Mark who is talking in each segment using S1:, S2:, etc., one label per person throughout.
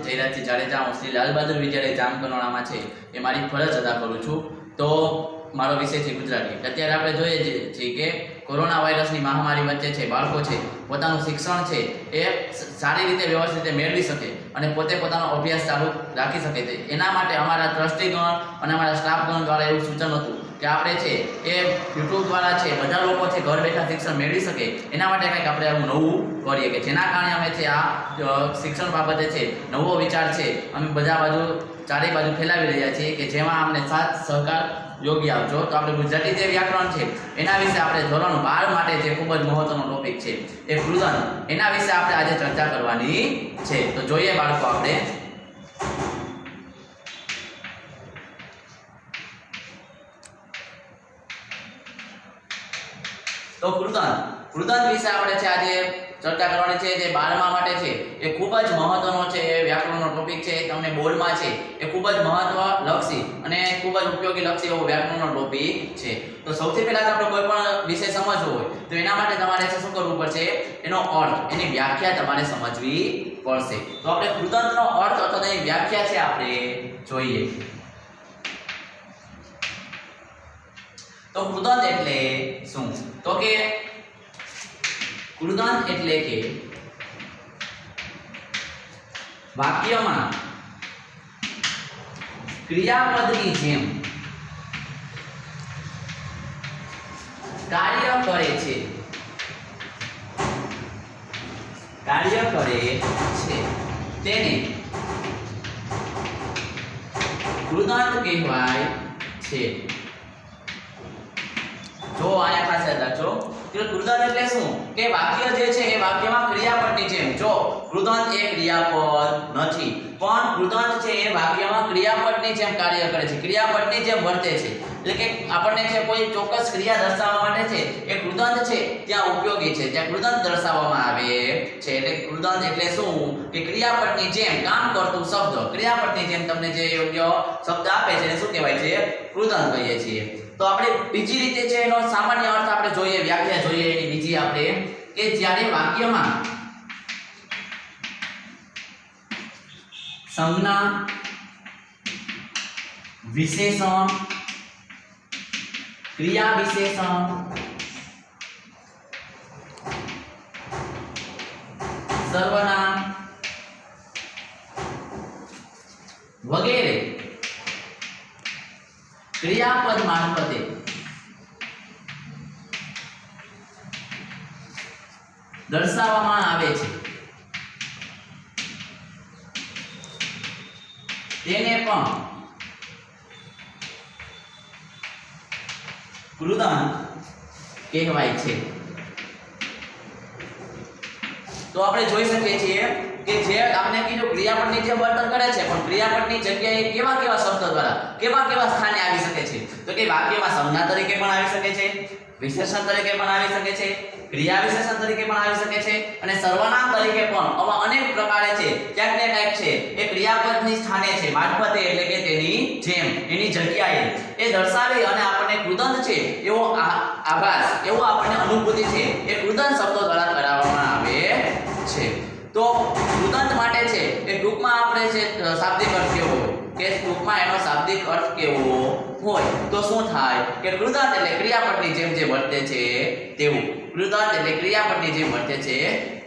S1: જયરાજસિંહ જાડેજા હું શ્રી લાલ બહાદુર વિદ્યાલય જામકંડોરણામાં છે એ મારી ફરજ અદા કરું છું। તો મારો વિષય છે ગુજરાતી। અત્યારે આપણે જોઈએ છીએ કે કોરોના વાયરસની મહામારી વચ્ચે છે બાળકો છે પોતાનું શિક્ષણ છે એ સારી રીતે વ્યવસ્થિત રીતે મેળવી શકે અને પોતે પોતાનો અભ્યાસ ચાલુ રાખી શકે છે। એના માટે અમારા ટ્રસ્ટીગણ અને અમારા સ્ટાફગણ દ્વારા એવું સૂચન હતું કે આપણે છે એ યુટ્યુબ દ્વારા છે બધા લોકો છે ઘર બેઠા શિક્ષણ મેળવી શકે એના માટે કંઈક આપણે આવું નવું કરીએ કે જેના કારણે અમે છે આ શિક્ષણ બાબતે છે નવો વિચાર છે અમે બધા બાજુ ચારે બાજુ ફેલાવી રહ્યા છીએ કે જેમાં અમને સાથ સહકાર યોગ્ય આપજો। તો આપણે ગુજરાતી જે વ્યાકરણ છે એના વિશે આપણે ધોરણ 12 માટે જે ખૂબ જ મહત્વનો ટોપિક છે એ કૃદંત એના વિશે આપણે આજે ચર્ચા કરવાની છે। તો જોઈએ બાળકો આપણે તો કૃદંત વિશે આપણે છે આજે ચર્ચા કરવાની છે। જે 12મા માટે છે એ ખૂબ જ મહત્વનો છે એ વ્યાકરણનો ટોપિક છે। તમને બોર્ડમાં છે એ ખૂબ જ મહત્વલક્ષી અને ખૂબ જ ઉપયોગી લક્ષી એવો વ્યાકરણનો ટોપિક છે। તો સૌથી પહેલા તો આપણે કોઈ પણ વિષય સમજવો હોય તો એના માટે તમારે શું કરવું પડશે એનો અર્થ એની વ્યાખ્યા તમારે સમજવી પડશે। તો આપણે કૃદંતનો અર્થ અથવા એની વ્યાખ્યા છે આપણે જોઈએ। તો કૃદંત એટલે શું? તો કે કૃદંત એટલે કે વાક્યમાં ક્રિયાપદની જેમ કાર્ય કરે છે તેને કૃદંત કહેવાય છે। જો આયા ખાસ યાદ રાખજો કે કૃદંત એટલે શું કે વાક્ય જે છે એ વાક્યમાં ક્રિયાપદની જેમ જો કૃદંત એ ક્રિયાપદ નથી પણ કૃદંત છે એ વાક્યમાં ક્રિયાપદની જેમ કાર્ય કરે છે ક્રિયાપદની જેમ વર્તે છે। એટલે કે આપણને છે કોઈ ચોક્કસ ક્રિયા દર્શાવવા માટે છે એ કૃદંત છે ત્યાં ઉપયોગી છે ત્યાં કૃદંત દર્શાવવામાં આવે છે। એટલે કૃદંત એટલે શું કે ક્રિયાપદની જેમ કામ કરતું શબ્દ ક્રિયાપદની જેમ તમને જે યોગ્ય શબ્દ આપે છે એને શું કહેવાય છે કૃદંત કહીએ છીએ। તો આપણે બીજી રીતે છે એનો સામાન્ય અર્થ આપણે જોઈએ વ્યાખ્યા જોઈએ એની બીજી આપણે કે જ્યારે વાક્યમાં સંજ્ઞા વિશેષણ ક્રિયા વિશેષણ સર્વનામ વગેરે ક્રિયાપદ મારફતે દર્શાવવામાં આવે છે તેને પણ કૃદંત કહેવાય છે। તો આપણે જોઈ શકીએ છીએ કે જે આપણે કીધું ક્રિયાપદની જે વર્તન કરે છે પણ ક્રિયાપદની જગ્યાએ કેવા કેવા શબ્દ દ્વારા કેવા સ્થાને આવી શકે છે તો કે વાક્યમાં સંજ્ઞા તરીકે પણ આવી શકે છે વિશેષણ તરીકે પણ આવી શકે છે ક્રિયા વિશેષણ તરીકે પણ આવી શકે છે અને સર્વનામ તરીકે પણ આવા અનેક પ્રકારે છે ક્યાંક ને ક્યાંક છે એ ક્રિયાપદની સ્થાને છે મારફતે એટલે કે તેની જેમ એની જગ્યાએ એ દર્શાવી અને આપણને કૃદંત છે એવો આભાસ એવો આપણને અનુભૂતિ છે એ કૃદંત શબ્દો દ્વારા કરાવવામાં આવે છે। તો કૃદંત માટે છે એ ટૂંકમાં આપણે છે શાબ્દિક અર્થ કેવો હોય કે ટૂંકમાં એનો શાબ્દિક અર્થ કેવો હોય તો શું થાય કે કૃદંત એટલે ક્રિયાપદની જેમ જે વર્તે છે તેવું કૃદંત એટલે ક્રિયાપદની જેમ વર્તે છે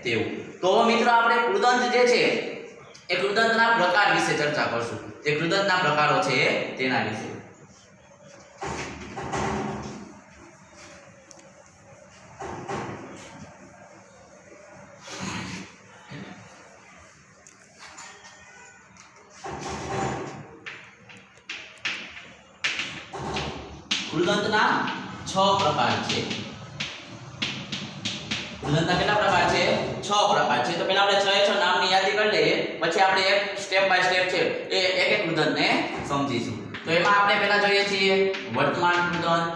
S1: તેવું। તો મિત્રો આપણે કૃદંત જે છે એ કૃદંતના પ્રકાર વિશે ચર્ચા કરશું જે કૃદંતના પ્રકારો છે તેના વિશે। કૃદંતના 6 પ્રકાર છે। કૃદંતના કેટલા પ્રકાર છે 6 પ્રકાર છે। તો પહેલા આપણે 6 નામની યાદી કરી લઈએ પછી આપણે એક સ્ટેપ બાય સ્ટેપ છે એ એક એક કૃદંતને સમજીશું। તો એમાં આપણે પહેલા જોઈએ છીએ વર્તમાન કૃદંત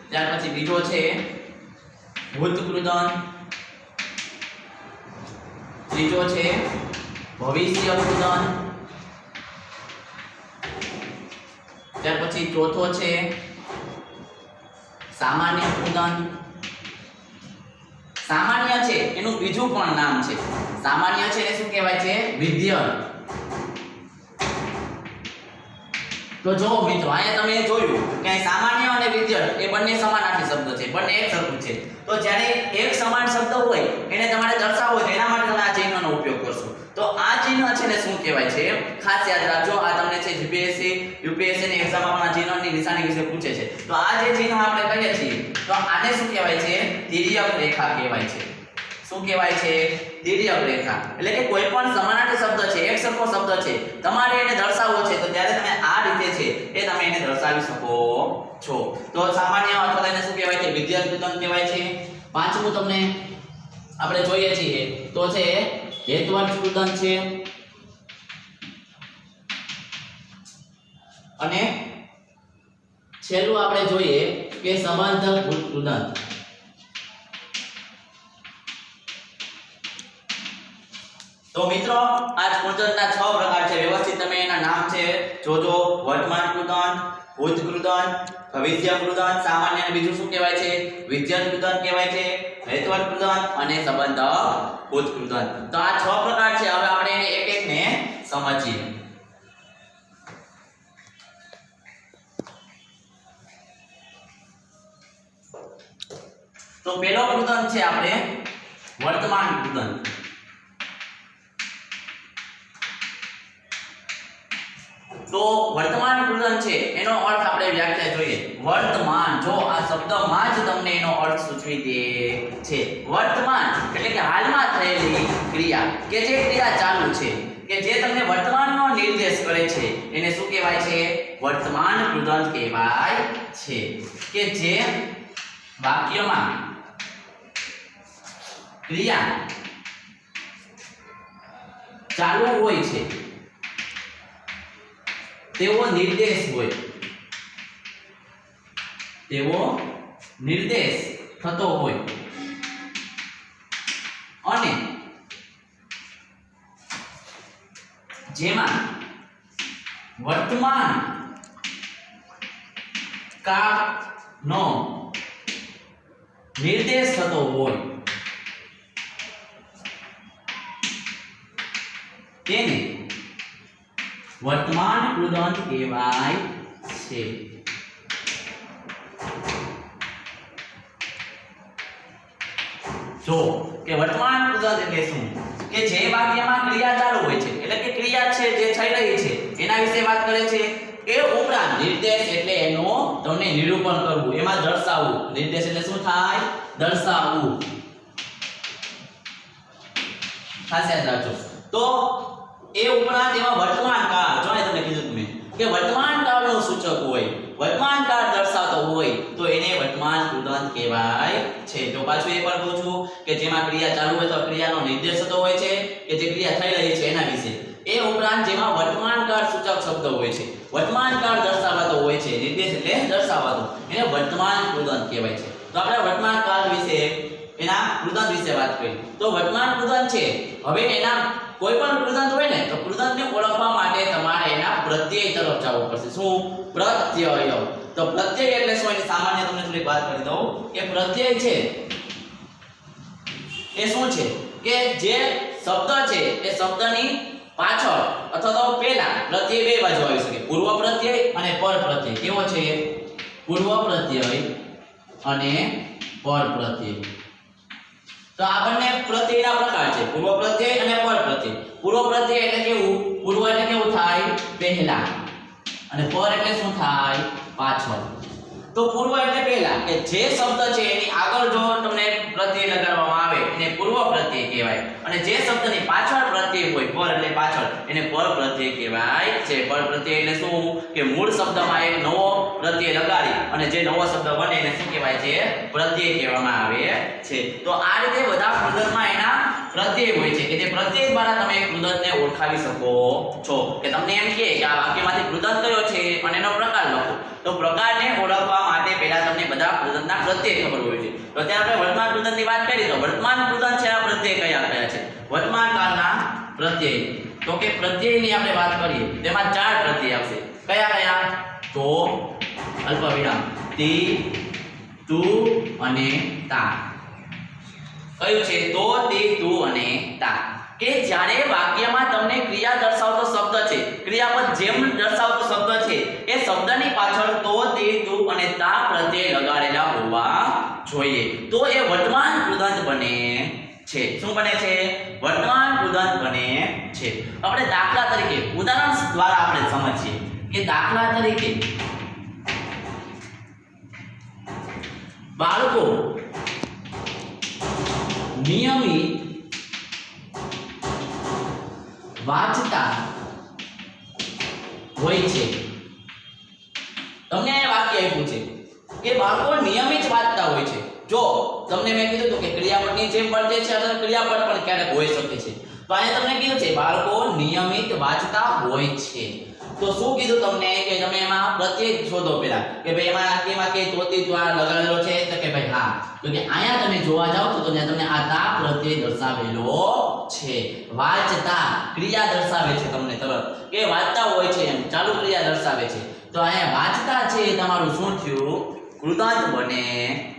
S1: ત્યાર પછી બીજો છે ભૂત કૃદંત ત્રીજો છે ભવિષ્ય કૃદંત ત્યાર પછી ચોથો છે સામાન્ય કૃદંત સામાન્ય છે એનું બીજું પણ નામ છે. સામાન્ય છે એને શું કહેવાય છે? વિધ્યન. તો જો મિત્રો અહીંયા તમે જોયું કે સામાન્ય અને વિધ્યન એ બંને સમાનાર્થી શબ્દ છે, બંને એક સરખું છે. તો જ્યારે એક સમાન શબ્દ હોય એને તમારે દર્શાવવો હોય તો એના માટે તમે આ ચિહ્નનો ઉપયોગ કરશો. તો આ ચિહ્ન છે ને શું કહેવાય છે? ખાસ યાદ રાખજો, આ તમને છે જીપીએસસી યુપીએસસી ની એક્ઝામમાં પણ આ ચિહ્નની નિશાની વિશે પૂછે છે. તો આ જે ચિહ્ન આપણે કહીએ છીએ તો આને શું કહેવાય છે? તિર્યક રેખા કહેવાય છે. શું કહેવાય છે? તિર્યક રેખા. એટલે કે કોઈ પણ સમાનાર્થી શબ્દ છે, એક સરખો શબ્દ છે, તમારે એને દર્શાવવો છે તો ત્યારે તમે આ રીતે છે એ તમે એને દર્શાવી શકો છો. તો સામાન્ય અથવા એને શું કહેવાય છે? વિધ્યન કૃદંત કહેવાય છે. પાંચમું તમને આપણે જોઈએ છીએ તો છે હેતવર્ગ કૃદંત છે અને છેલ્લું આપણે જોઈએ કે સંબંધક કૃદંત. તો મિત્રો આ કૃદંતના 6 પ્રકાર છે. વ્યવસ્થિત તમે એના નામ છે જોજો. વર્તમાન કૃદંત, ભૂત કૃદંત, ભવિષ્ય કૃદંત, સામાન્ય અને બીજું શું કહેવાય છે? વિધ્યન કૃદંત કહેવાય છે, હેતવર્ગ કૃદંત અને સંબંધક ભૂત કૃદંત. તો આ 6 પ્રકાર છે. હવે આપણે એને એક એકને સમજીએ. તો પહેલો કૃદંત છે આપણે વર્તમાન કૃદંત. તો વર્તમાન કૃદંત છે એનો અર્થ આપણે વ્યાખ્યા જોઈએ. વર્તમાન, જો આ શબ્દમાં જ તમને એનો અર્થ સૂચવી દે છે. વર્તમાન એટલે કે હાલમાં થયેલી ક્રિયા, કે જે ક્રિયા ચાલુ છે, કે જે તમને વર્તમાનનો નિર્દેશ કરે છે એને શું કહેવાય છે? વર્તમાન કૃદંત કહેવાય છે. કે જે વાક્યમાં ક્રિયા ચાલુ હોય છે તેવો નિર્દેશ હોય, તેવો નિર્દેશ થતો હોય અને જેમાં વર્તમાન કાળનો નિર્દેશ થતો હોય તેને વર્તમાન કૃદંત કહેવાય છે. જો કે વર્તમાન કૃદંત એટલે શું? કે જે વાક્યમાં ક્રિયા ચાલુ હોય છે, એટલે કે ક્રિયા છે જે થઈ રહી છે એના વિશે વાત કરે છે. એ ઉપરાંત નિર્દેશ એટલે એનો તમને નિરૂપણ કરવું, એમાં દર્શાવવું. નિર્દેશ એટલે શું થાય? દર્શાવવું. ખાસ યાદ રાખજો. તો એ ઉપરાંત એમાં વર્તમાન કાળ, જો તમને કીધું તમે કે વર્તમાન કાળનો સૂચક હોય, વર્તમાન કાળ દર્શાવતો હોય તો એને વર્તમાન કૃદંત કહેવાય છે. તો પાછું એકવાર કહું છું કે જેમાં ક્રિયા ચાલુ હોય તો ક્રિયાનો નિર્દેશ થતો હોય છે, કે જે ક્રિયા થઈ રહી છે એના વિશે. એ ઉપરાંત જેમાં વર્તમાન કાળ સૂચક શબ્દ હોય છે, વર્તમાન કાળ દર્શાવતો હોય છે, નિર્દેશ એટલે દર્શાવતો, એને વર્તમાન કૃદંત કહેવાય છે. તો આપણે વર્તમાન કાળ વિશે, એના કૃદંત વિશે વાત કરી. તો વર્તમાન કૃદંત છે, હવે એના કોઈ પણ કૃદંત હોય ને તો કૃદંતને ઓળખવા માટે તમારે એના પ્રત્યય તરફ જવું પડશે. શું? પ્રત્યય. તો પ્રત્યય એટલે શું? એની સામાન્ય તમને થોડીક વાત કરી દઉં કે પ્રત્યય છે એ શું છે? કે જે શબ્દ છે એ શબ્દની પાછળ અથવા તો પહેલા પ્રત્યય બે બાજુ આવી શકે. પૂર્વ પ્રત્યય અને પર પ્રત્યય. કેવો છે? પૂર્વ પ્રત્યય અને પર પ્રત્યય. તો આ બંને પ્રત્યયના પ્રકાર છે, પૂર્વ પ્રત્યય અને પર પ્રત્યય. પૂર્વ પ્રત્યય એટલે કેવું? પૂર્વ એટલે કેવું થાય? પહેલા. અને પર એટલે શું થાય? પાછળ. તો પૂર્વ એટલે પહેલા, કે જે શબ્દ છે એની આગળ જો તમને પ્રત્યય લગાડવામાં આવે એને પૂર્વ પ્રત્યય કહેવાય, અને જે શબ્દની પાછળ પ્રત્યય હોય, પર એટલે પાછળ, એને પર પ્રત્યય કહેવાય છે. પર પ્રત્યય એટલે શું? કે મૂળ શબ્દમાં એક નવો પ્રત્યય લગાડી અને જે નવો શબ્દ બને એને શું કહેવાય છે? પ્રત્યય કહેવામાં આવે છે. તો આ રીતે બધા કૃદંતમાં એના પ્રત્યય હોય છે, કે જે પ્રત્યય દ્વારા તમે કૃદંતને ઓળખાવી શકો છો. કે તમને એમ કે આ વાક્યમાંથી કૃદંત કયો છે અને એનો પ્રકાર લખો. તો પ્રકારને ઓળખવા માટે પહેલા તમને બધા કૃદંતના પ્રત્યય ખબર હોય છે. તો ત્યાં આપણે વર્તમાન કૃદંતની વાત કરી. તો વર્તમાન કૃદંત છે, આ પ્રત્યય કયા કયા છે? વર્તમાન કાળના પ્રત્યય. તો કે પ્રત્યયની આપણે વાત કરીએ તેમાં 4 પ્રત્યય આવશે. કયા કયા? તો અલ્પવિરામ, તિ, તુ અને તા. કયું છે તો તે તું અને તા કે જ્યારે વાક્યમાં તમને ક્રિયા દર્શાવતો શબ્દ છે ક્રિયાપદ જેમ દર્શાવતો શબ્દ છે એ શબ્દની પાછળ તો તે તું અને તા પ્રત્યય લગાડેલા હોવા જોઈએ તો એ વર્તમાન કૃદંત બને છે શું બને છે વર્તમાન કૃદંત બને છે આપણે દાખલા તરીકે ઉદાહરણ દ્વારા આપણે સમજીએ કે દાખલા તરીકે બાળકો નિયમિત વાંચતા હોય છે તમને વાક્ય આપ્યું છે કે બાળકો નિયમિત વાંચતા હોય છે જો તમને મેં કીધું તો કે ક્રિયાપદની જેમ વર્તે છે અથવા ક્રિયાપદ પણ ક્યારેક હોઈ શકે છે તો અહીંયા તમને કીધું છે બાળકો નિયમિત વાંચતા હોય છે તો શું કીધું તમને કે તમે એમાં પ્રત્યય શોધો પહેલા કે ભાઈ એમાં કેમાં કે તોતી દ્વારા લગાવેલો છે તો કે ભાઈ હા તો કે અહીંયા તમે જોવા જાવ તો તમને આ તા પ્રત્યય દર્શાવેલો છે વાંચતા ક્રિયા દર્શાવે છે તમને તરત કે વાંચતા હોય છે એમ ચાલુ ક્રિયા દર્શાવે છે તો અહીંયા વાંચતા છે એ તમારું શું થયું કૃદંત બને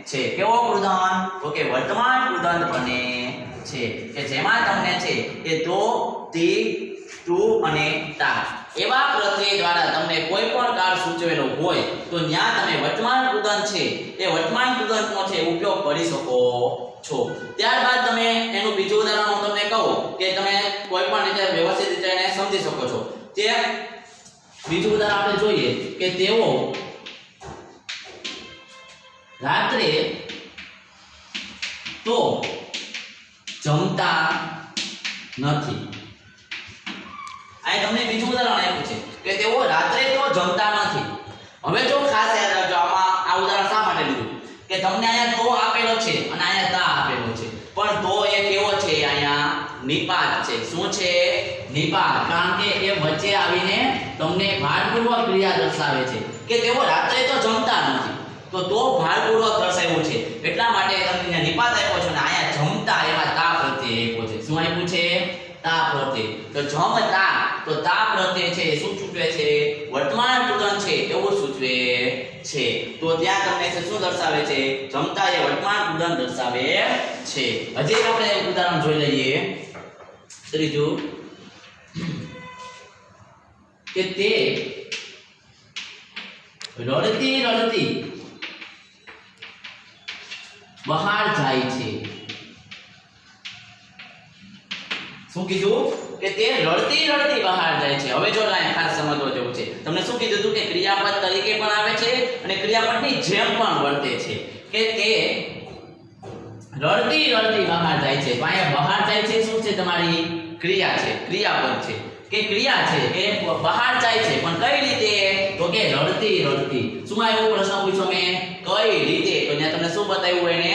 S1: છે કેવો કૃદંત તો કે વર્તમાન કૃદંત બને છે કે જેમાં તમને છે એ તો તી તું અને તા એવા પ્રત્યય દ્વારા તમને કોઈ પણ કાળ સૂચવેલો હોય તો ત્યાં તમે વર્તમાન કૃદંત છે એ વર્તમાન કૃદંતનો છે ઉપયોગ કરી શકો છો ત્યારબાદ તમે એનું બીજું ઉદાહરણ હું તમને કહું કે તમે કોઈ પણ રીતે વ્યવસ્થિત રીતે એને સમજી શકો છો તે બીજું ઉદાહરણ આપણે જોઈએ કે તેઓ રાત્રે તો જમતા નથી આ તમને બીજું ઉદાહરણ આપ્યું છે કે તેઓ રાત્રે તો જમતા નથી હવે જો ખાસ યાદ રાખજો આમાં આ ઉદાહરણ શા માટે લીધું કે તમને અહીંયા તો આપેલો છે અને અહીંયા તા આપેલો છે પણ તો એ કેવો છે અહીંયા નિપાત છે શું છે નિપાત કારણ કે એ વચ્ચે આવીને તમને ભારપૂર્વક ક્રિયા દર્શાવે છે કે તેઓ રાત્રે તો જમતા નથી તો ભારપૂર્વક દર્શાવ્યું છે એટલા માટે તમને નિપાત આપ્યો છે અને અહીંયા જમતા એમાં તા પ્રત્યય આપ્યો છે શું આપ્યું છે તા પ્રત્યય તો જમતા તો તા પ્રત્યય છે શું સૂચવે છે વર્તમાન કૃદંત છે એવું સૂચવે છે તો ત્યાં તમને શું દર્શાવે છે જમતા એ વર્તમાન કૃદંત દર્શાવે છે હજી આપણે એક ઉદાહરણ જોઈ લઈએ ત્રીજું કે તે રડતી રડતી બહાર જાય છે શું કીધું કે તે રડતી રડતી બહાર જાય છે હવે જો આ ખાસ સમજવા જેવું છે તમને શું કીધું હતું કે ક્રિયાપદ તરીકે પણ આવે છે અને ક્રિયાપદની જેમ પણ વર્તે છે કે તે રડતી રડતી બહાર જાય છે તો અહીંયા બહાર જાય છે શું છે તમારી ક્રિયા છે ક્રિયાપદ છે કે ક્રિયા છે એ બહાર જાય છે પણ કઈ રીતે તો કે રડતી રડતી શું આવ્યો પ્રશ્ન પૂછ્યો મેં કઈ રીતે તો ત્યાં તમને શું બતાવ્યું એને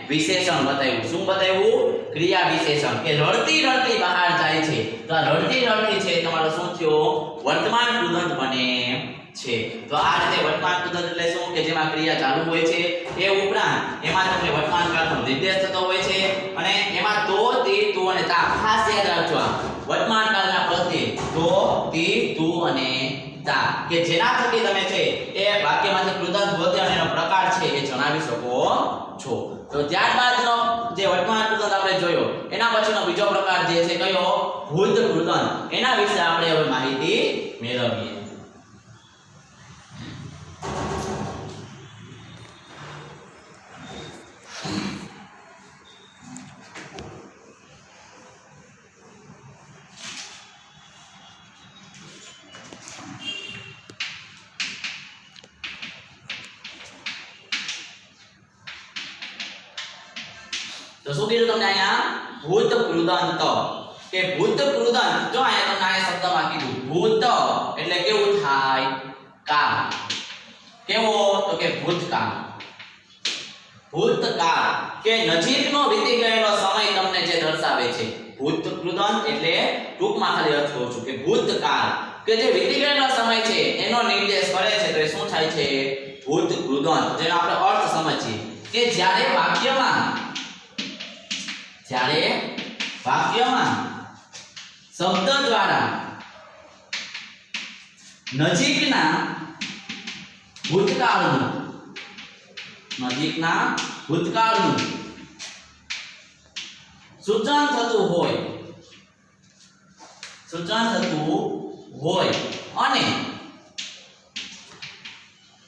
S1: વિશેષણ બતાવ્યું શું બતાવ્યું ક્રિયા વિશેષણ કે રડતી રડતી બહાર જાય છે તો આ રડતી રડતી છે તમારો શું થયો વર્તમાન કૃદંત બને છે તો આ રીતે વર્તમાન કૃદંત એટલે શું કે જેમાં ક્રિયા ચાલુ હોય છે એ ઉપરાંત એમાં તમને વર્તમાન કાળનો નિર્દેશ થતો હોય છે અને એમાં તો તી તું અને તા ખાસ યાદ રાખજો આ વર્તમાન કાળના પ્રત્યય તો તી તું અને તા કે જેના થકી તમે છે એ વાક્યમાંથી કૃદંત વધે અને એનો પ્રકાર છે એ જણાવી શકો છો તો ત્યારબાદનો જે વર્તમાન કૃદંત આપણે જોયો એના પછીનો બીજો પ્રકાર જે છે કયો ભૂત કૃદંત એના વિશે આપણે હવે માહિતી મેળવીએ તો શું કીધું તમને અહીંયા ભૂત કૃદંત કે ભૂત કૃદંત જો અહીંયા તમને આ શબ્દમાં કીધું ભૂત એટલે કેવું થાય કાળ કેવો તો કે ભૂતકાળ ભૂતકાળ કે નજીકનો વીતી ગયેલો સમય તમને જે દર્શાવે છે ભૂત કૃદંત એટલે ટૂંકમાં ખાલી અર્થ કહું છું કે ભૂતકાળ કે જે વીતી ગયેલો સમય છે એનો નિર્દેશ કરે છે તો એ શું થાય છે ભૂત કૃદંત જેનો આપણે અર્થ સમજીએ કે જ્યારે વાક્યમાં શબ્દ દ્વારા નજીકના ભૂતકાળનું સૂચન થતું હોય અને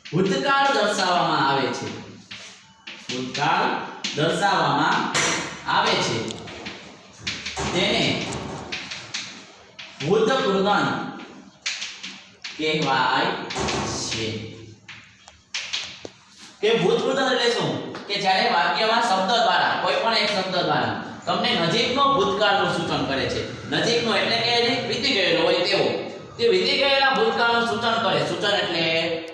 S1: ભૂતકાળ દર્શાવવામાં આવે છે તેને ભૂતકૃદંત કહેવાય છે કે ભૂતકૃદંત એટલે શું કે જ્યારે વાક્યમાં શબ્દ દ્વારા કોઈ પણ એક શબ્દ દ્વારા તમને નજીકનો ભૂતકાળનું સૂચન કરે છે નજીકનો એટલે કે વીતી ગયેલો હોય તેવો તે વીતી ગયેલા ભૂતકાળનું સૂચન કરે સૂચન એટલે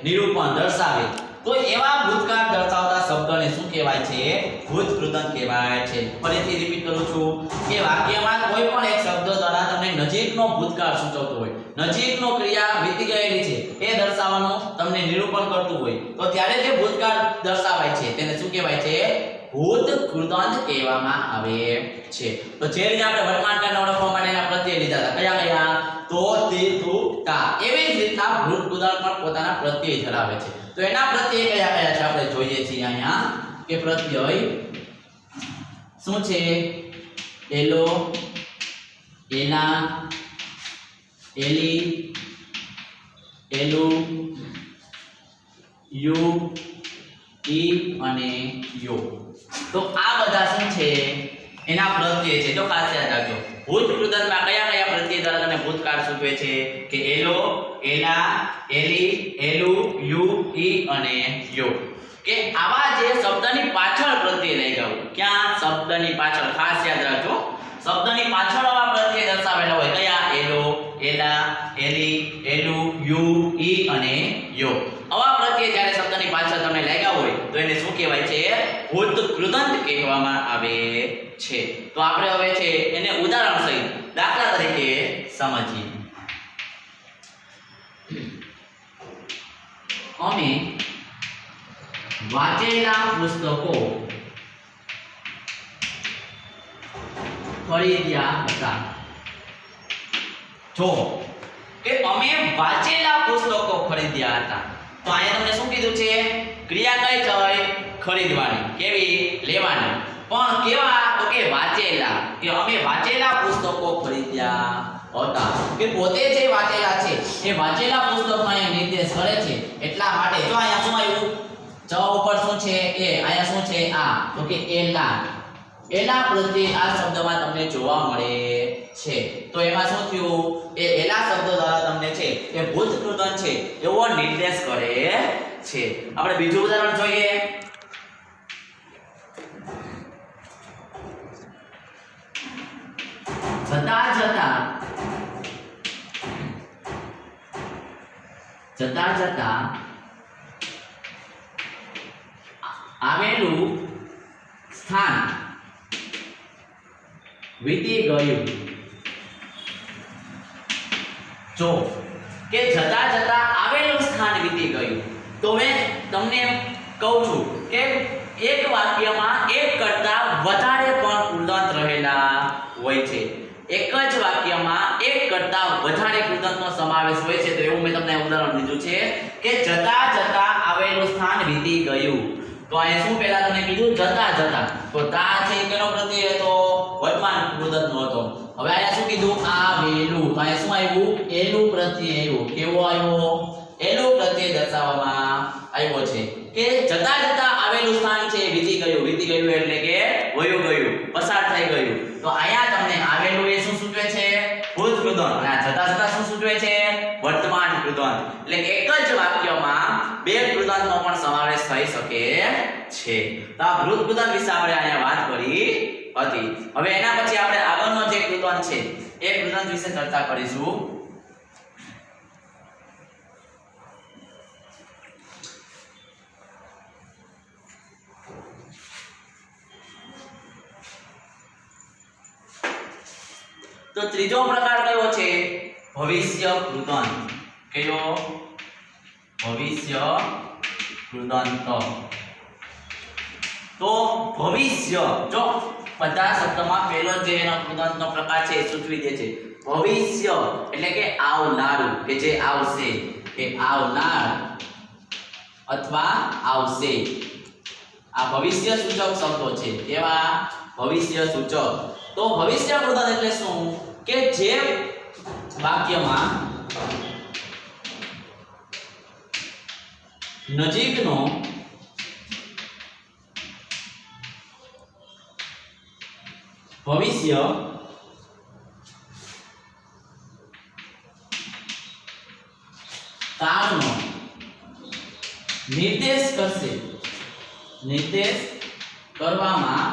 S1: નિરૂપણ દર્શાવે તો એવા ભૂતકાળ દર્શાવતા શબ્દને શું કહેવાય છે ભૂતકૃદંત કહેવાય છે ફરીથી રિપીટ કરું છું કે વાક્યમાં કોઈ પણ એક શબ્દ દ્વારા તમને નજીકનો ભૂતકાળ સૂચવતો હોય નજીકનો ક્રિયા વીતી ગયેલી છે એ દર્શાવવાનું તમને નિરૂપણ કરતું હોય તો ત્યારે જે ભૂતકાળ દર્શાવાય છે તેને શું કહેવાય છે ભૂતકૃદંત કહેવામાં આવે છે તો જે રીતે આપણે વર્તમાન કાળને ઓળખવા માટેના પ્રત્યય લીધા હતા કયા તો તે તું તા એવી જ રીતના ભૂતકૃદંત પણ પોતાના પ્રત્યય ધરાવે છે તો એના પ્રત્યય કયા છે આપણે જોઈએ છીએ અહીંયા કે પ્રત્યય શું છે એલો એલા એલી એલુ યુ ઈ અને યો તો આ બધા શું છે એના પ્રત્યય છે તો ખાસ યાદ રાખજો ભૂતકૃદંતમાં કયા પ્રત્યય દ્વારા તમને ભૂતકાળ સૂચવે છે કે એલો એલા એલી એલુ યુ ઈ અને યો કે આવા જે શબ્દની પાછળ પ્રત્યય લઈ જાવ ક્યાં શબ્દની પાછળ ખાસ યાદ રાખજો શબ્દની પાછળ આવા પ્રત્યય દર્શાવેલા હોય કયા એલો એલા એલી એલુ યુ ઈ અને યો આવા પ્રત્યય જ્યારે શબ્દની પાછળ તમને લાગ્યા હોય તો એને શું કહેવાય છે ભૂતકૃદંત કહેવામાં આવે છે તો આપણે હવે છે એને ઉદાહરણ સહિત દાખલા તરીકે સમજીએ અમે વાંચેલા પુસ્તકો ખરીદ્યા હતા જો કે અમે વાંચેલા પુસ્તકો ખરીદ્યા હતા તો અહીંયા તમને શું કીધું છે ક્રિયા કઈ છે ખરીદવાની કેવી લેવાની પણ કેવા તો કે વાંચેલા કે અમે વાંચેલા પુસ્તકો ખરીદ્યા હતા કે પોતે જે વાંચેલા છે એ વાંચેલા પુસ્તકમાં અહીંયા નિર્દેશ કરે છે એટલા માટે જો અહીંયા શું આવ્યું ચ ઉપર શું છે એ અહીંયા શું છે આ તો કે એલા એલા પ્રત્યે આ શબ્દમાં તમને જોવા મળે છે તો એમાં શું થયું એ એલા શબ્દ દ્વારા તમને છે એ ભૂતકૃદંત છે એવો નિર્દેશ કરે છે આપણે બીજું ઉદાહરણ જોઈએ જતા જતા આવેલું સ્થાન વીતી ગયું જો કે જતા જતા આવેલું સ્થાન વીતી ગયું તો મેં તમને કહું છું કે એક વાક્યમાં એક કરતા વધારે પણ કૃદંત રહેલા હોય છે એક જ વાક્યમાં એક કરતા વધારે કૃદંતનો સમાવેશ હોય છે તો એવું મેં તમને ઉદાહરણ દીધું છે કે જતા જતા આવેલું સ્થાન વીતી ગયું તો અહીંયા શું પહેલા તમને કીધું જતા જતા તો તા છે કેનો પ્રત્યય હતો વર્તમાન કૃદંતનો હતો હવે અહીંયા શું કીધું આવેલું તો અહીંયા શું આવ્યું એલું પ્રત્યય આવ્યું કેવો આવ્યો એલું પ્રત્યય દર્શાવવામાં આવ્યો છે કે જતા જતા આવેલું સ્થાન છે વીતી ગયું એટલે કે વયું ગયું પસાર થઈ ગયું તો અહીંયા તમને આવેલું એ શું સૂચવે છે ભૂતકૃદંત અને જતા જતા શું સૂચવે છે વર્તમાન કૃદંત એટલે એક જ વાક્યમાં બે કૃદંતનો પણ સમાવેશ થઈ શકે છે તો આ ભૂતકૃદંત વિશે આપણે અહીંયા વાત કરી હતી હવે એના પછી આપણે આગળનો જે કૃદંત છે એ કૃદંત વિશે ચર્ચા કરીશું તો ત્રીજો પ્રકાર કયો છે ભવિષ્ય કૃદંત કયો ભવિષ્ય કૃદંત તો ભવિષ્ય જો બધા શબ્દમાં પહેલો જે એનો કૃદંતનો પ્રકાર છે એ સૂચવી દે છે ભવિષ્ય એટલે કે આવનારું કે જે આવશે કે આવનાર અથવા આવશે આ ભવિષ્ય સૂચક શબ્દો છે કેવા ભવિષ્ય સૂચક તો ભવિષ્ય વૃદન એટલે શું કે જે વાક્યમાં નજીકનો ભવિષ્ય કાળનો નિર્દેશ કરશે, નિર્દેશ કરવામાં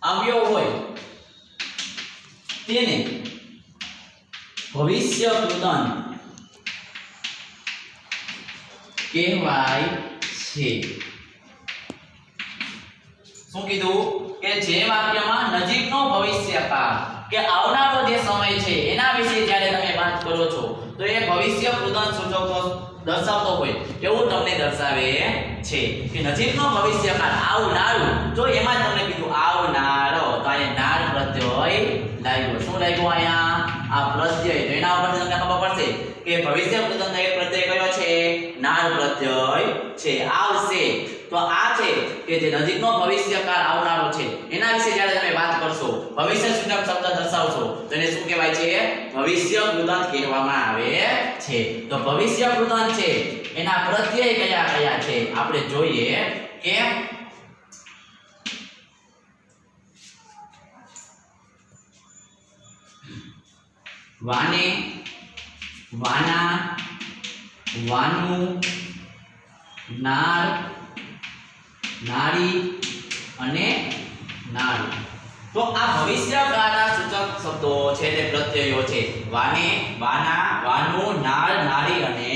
S1: આવ્યો હોય તેને ભવિષ્ય વૃદન કહેવાય છે. શું કીધું કે જે વાક્યમાં નજીકનો ભવિષ્યકાળ કે આવનારો જે સમય છે એના વિશે જ્યારે તમે વાત કરો છો તો એ ભવિષ્ય વૃદન સૂચવતો દર્શાવતો હોય એવું તમને દર્શાવે છે કે નજીકનો ભવિષ્યકાળ આવનારું. જો એમાં જ તમને કીધું આવનારો, તો અહીંયા નાર પ્રત્યય લાગ્યો. શું લાગ્યો અહીંયા? આ પ્રત્યય. તો એના ઉપર તમને ખબર પડશે કે ભવિષ્ય વૃદનનો એક પ્રત્યય કયો છે? નાર પ્રત્યય છે. આવશે તો આ છે કે જે નજીકનો ભવિષ્યકાળ આવનારો છે એના વિશે જ્યારે તમે વાત કરશો, ભવિષ્ય સૂચક શબ્દ દર્શાવશો તો એને શું કહેવાય છે? ભવિષ્ય વૃદન કહેવામાં આવે છે. તો ભવિષ્ય વૃદન છે એના પ્રત્યય કયા કયા છે આપણે જોઈએ કે વાને, વાના, વાનું, નાર, નારી અને નારું. તો આ ભવિષ્યકાળના સૂચક શબ્દો છે તે પ્રત્યયો છે. વાને, વાના, વાનું, નાર, નારી અને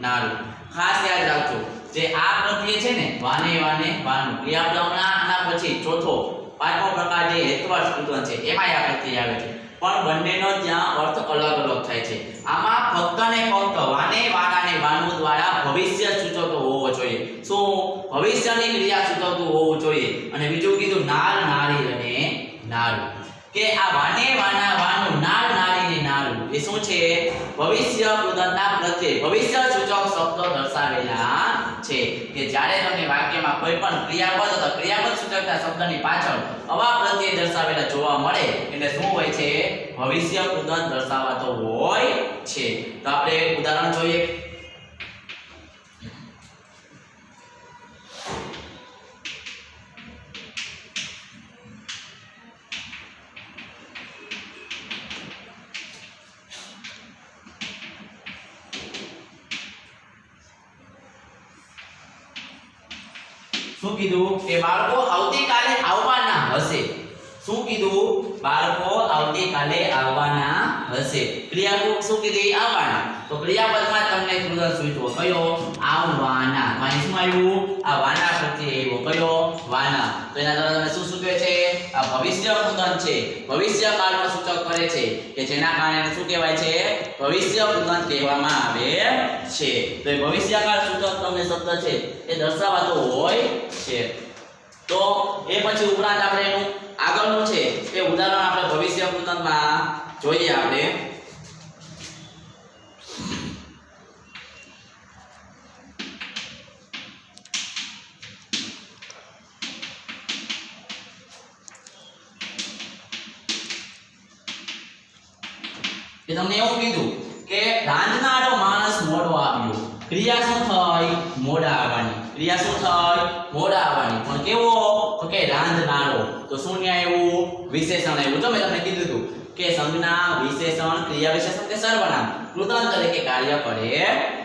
S1: નારું. ખાસ યાદ રાખજો જે આ પ્રત્યય છે ને વાને, વાને, વાનું એ આપણે હમણાં આના પછી ચોથો પાંચમો પ્રકાર જે હેતવર્ષ વૃદન છે એમાં આ પ્રત્યય આવે છે, પણ બંનેનો ત્યાં અર્થ અલગ અલગ થાય છે. આમાં ફક્ત ને ફક્ત વાને, વાના ને વાનું દ્વારા ભવિષ્ય સૂચવતો હોવો જોઈએ. શું? ભવિષ્યની ક્રિયા સૂચવતું હોવું જોઈએ. અને બીજું કીધું નાર, નારી અને નારું. કે આ વાને, વાના, વાનું, નાર, નારી ને નારું એ શું છે? ભવિષ્ય વૃદનના પ્રત્યય ભવિષ્ય સૂચક શબ્દો દર્શાવેલા છે. કે જ્યારે તમે વાક્યમાં કોઈ પણ ક્રિયાપદ અથવા ક્રિયાપદ સૂચકતા શબ્દની પાછળ આવા પ્રત્યય દર્શાવેલા જોવા મળે એટલે શું હોય છે? ભવિષ્ય વૃદન દર્શાવતો હોય છે. તો આપણે ઉદાહરણ જોઈએ. શું કીધું કે બાળકો આવતીકાલે આવવાના હશે. શું કીધું? બાળકો આવતીકાલે આવવાના હશે. ક્રિયાપદ શું કીધી? આવવાના. તો ક્રિયાપદમાં તમને વૃદન સૂચવો કયો? આવવાના. તો અહીં શું આવ્યું? આ વાના પ્રત્યય આવ્યો. કયો? વાના. તો એના દ્વારા તમે શું સૂચવે છે? આ ભવિષ્ય વૃદન છે. ભવિષ્યકાળનો સૂચક કરે છે કે જેના કારણે શું કહેવાય છે? ભવિષ્ય વૃદન કહેવામાં આવે છે. તો એ ભવિષ્યકાળ સૂચક તમને શબ્દ છે એ દર્શાવતો હોય છે. તો એ પછી ઉપરાંત આપણે એનું આગળનું છે એ ઉદાહરણ આપણે ભવિષ્ય વૃદનમાં જોઈએ. આપણે કે તમને એવું કીધું કે રાંધનારો માણસ મોડો આવ્યો. ક્રિયા શું થઈ? મોડા આવવાની. ક્રિયા શું થઈ? મોડા આવવાની. પણ કેવો? તો કે રાંધનારો. તો શું ન્યાય આવ્યું? વિશેષણ આવ્યું. જો મેં તમને કીધું હતું કે સંજ્ઞા, વિશેષણ, ક્રિયા વિશેષણ કે સર્વનામ વૃદન તરીકે કાર્ય કરે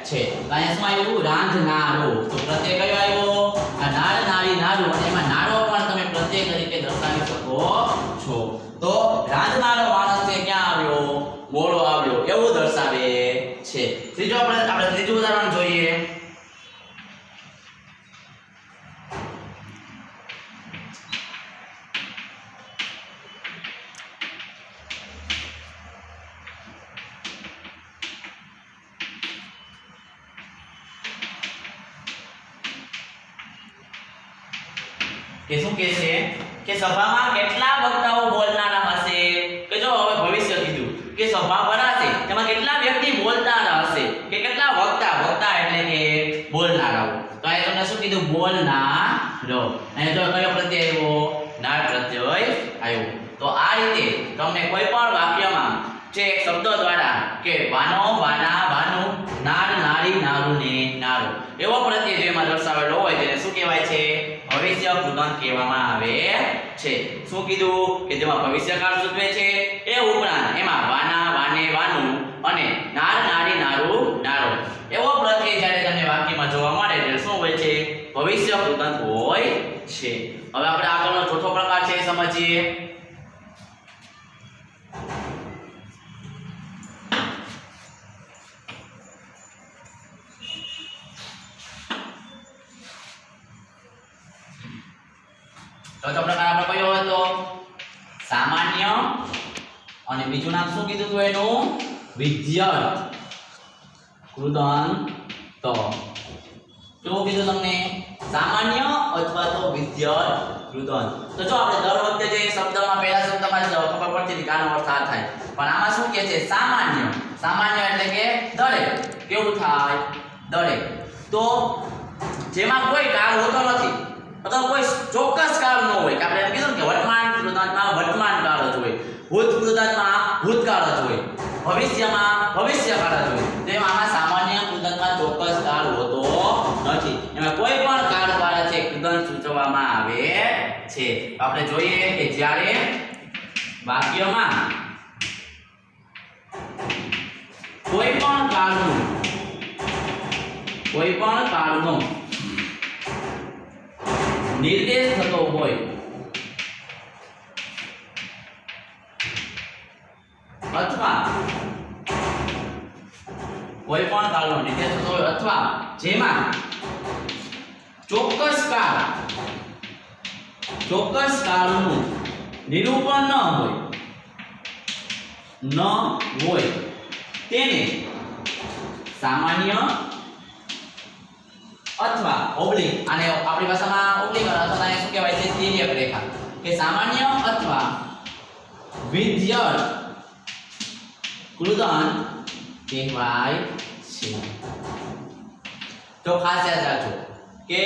S1: છે. અહીંયા શું આવ્યું? રાંધનારો. તો પ્રત્યય કયો આવ્યો? આ નાર, નારી, નારું. અને એમાં નારો પણ તમે પ્રત્યય તરીકે દર્શાવી શકો છો. તો રાંધનારો માણસ છે ક્યાં આવ્યો? મોડો આવ્યો એવું દર્શાવે છે. આપણે ત્રીજું ઉદાહરણ જોઈએ. કે શું કહે છે કે સભામાં કેટલા વક્તાઓ બોલનારા હશે? કે જો હવે ભવિષ્ય કીધું કે સભા ભરાશે તેમાં કેટલા વ્યક્તિ બોલનારા હશે કે કેટલા વક્તા? વક્તા એટલે કે બોલનારાઓ. તો અહીં તમને શું કીધું? બોલનારો. અહીં જો કયો પ્રત્યય આવ્યો? આ રીતે તમને કોઈ પણ વાક્યમાં જે એક શબ્દ દ્વારા કે વાનો વાના વાનું નાર નારી નારું ને નારો એવો પ્રત્યય જેમાં દર્શાવેલો હોય તેને શું કહેવાય છે? ભવિષ્ય કૃદંત કહેવામાં આવે છે. શું કીધું કે જેમાં ભવિષ્યકાળ સૂચવે છે એ ઉપરાંત એમાં વાના વાને વાનું અને નાર નારી નારું નારો એવો પ્રત્યય જ્યારે તમને વાક્યમાં જોવા મળે ત્યારે શું હોય છે? ભવિષ્ય કૃદંત હોય છે. હવે આપણે આગળનો ચોથો પ્રકાર છે એ સમજીએ. ચોથો પ્રકાર આપણે કયો હતો? સામાન્ય અને બીજું નામ શું કીધું હતું એનું? વિધ્યર્થ કૃદંત. કેવું કીધું તમને? સામાન્ય અથવા તો વિધ્યર્થ કૃદંત. તો જો આપણે દર વખતે જે શબ્દમાં પહેલા શબ્દમાં જ ખબર પડતી હતી કે આનો અર્થ આ થાય, પણ આમાં શું કહે છે? સામાન્ય. સામાન્ય એટલે કે દરેક. કેવું થાય? દરેક. તો જેમાં કોઈ કાળ હોતો નથી અથવા કોઈ ચોક્કસ કાળ ન હોય કે આપણે એમ કીધું કે વર્તમાન કૃદંતમાં વર્તમાન કાળ જ હોય, ભૂત કૃદંતમાં ભૂતકાળ જ હોય, ભવિષ્યમાં ભવિષ્યકાળ જ હોય. તેમ આમાં સામાન્ય કૃદંતમાં ચોક્કસ કાળ હોતો નથી. એમાં કોઈ પણ કાળ દ્વારા છે કૃદંત સૂચવવામાં આવે છે. આપણે જોઈએ કે જ્યારે વાક્યમાં કોઈ પણ કાળનો નિર્દેશ થતો હોય અથવા કોઈ પણ કાળનો નિર્દેશ થતો હોય અથવા જેમાં ચોક્કસ કાળનું નિરૂપણ ન હોય તેને સામાન્ય અથવા ઓબ્લિક, આને આપણી ભાષામાં ઓબ્લિક અથવા શું કહેવાય છે? તિર્યક રેખા. કે સામાન્ય અથવા વિધ્યર્થ કૃદંત કહેવાય છે. તો ખાસ યાદ રાખજો કે